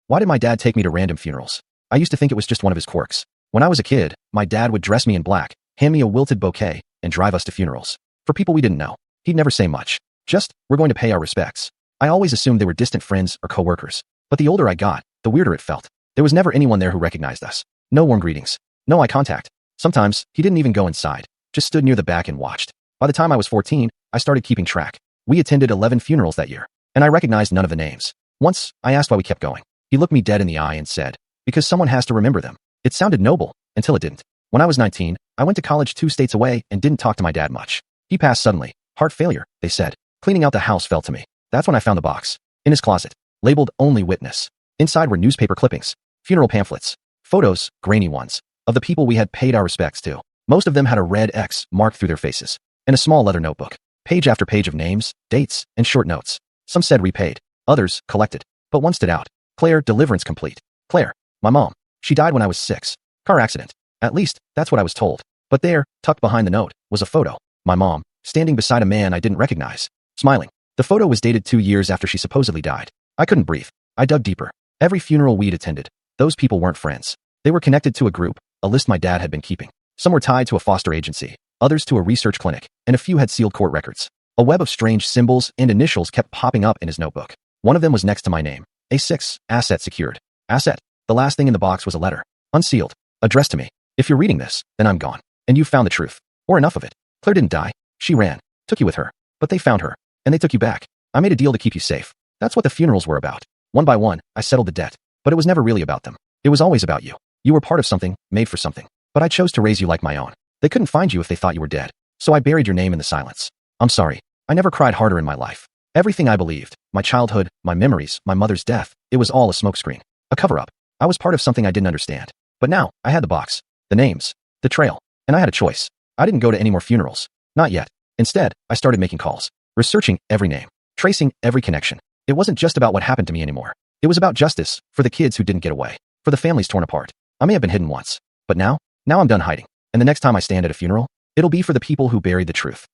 Why did my dad take me to random funerals? I used to think it was just one of his quirks. When I was a kid, my dad would dress me in black, hand me a wilted bouquet, and drive us to funerals. For people we didn't know, he'd never say much. Just, we're going to pay our respects. I always assumed they were distant friends or coworkers. But the older I got, the weirder it felt. There was never anyone there who recognized us. No warm greetings. No eye contact. Sometimes, he didn't even go inside. Just stood near the back and watched. By the time I was 14, I started keeping track. We attended 11 funerals that year, and I recognized none of the names. Once, I asked why we kept going. He looked me dead in the eye and said, because someone has to remember them. It sounded noble, until it didn't. When I was 19, I went to college 2 states away and didn't talk to my dad much. He passed suddenly. Heart failure, they said. Cleaning out the house fell to me. That's when I found the box. In his closet. Labeled Only Witness. Inside were newspaper clippings, funeral pamphlets, photos, grainy ones, of the people we had paid our respects to. Most of them had a red X marked through their faces, and a small leather notebook. Page after page of names, dates, and short notes. Some said repaid. Others, collected. But one stood out. Claire, deliverance complete. Claire, my mom. She died when I was 6. Car accident. At least, that's what I was told. But there, tucked behind the note, was a photo. My mom, standing beside a man I didn't recognize, smiling. The photo was dated 2 years after she supposedly died. I couldn't breathe. I dug deeper. Every funeral we'd attended, those people weren't friends. They were connected to a group, a list my dad had been keeping. Some were tied to a foster agency, others to a research clinic, and a few had sealed court records. A web of strange symbols and initials kept popping up in his notebook. One of them was next to my name. A6, asset secured. Asset. The last thing in the box was a letter. Unsealed. Addressed to me. If you're reading this, then I'm gone. And you've found the truth. Or enough of it. Claire didn't die. She ran. Took you with her. But they found her. And they took you back. I made a deal to keep you safe. That's what the funerals were about. One by one, I settled the debt. But it was never really about them. It was always about you. You were part of something, made for something. But I chose to raise you like my own. They couldn't find you if they thought you were dead. So I buried your name in the silence. I'm sorry. I never cried harder in my life. Everything I believed, my childhood, my memories, my mother's death, it was all a smokescreen. A cover-up. I was part of something I didn't understand. But now, I had the box, the names, the trail, and I had a choice. I didn't go to any more funerals. Not yet. Instead, I started making calls, researching every name, tracing every connection. It wasn't just about what happened to me anymore. It was about justice, for the kids who didn't get away, for the families torn apart. I may have been hidden once, but now I'm done hiding. And the next time I stand at a funeral, it'll be for the people who buried the truth.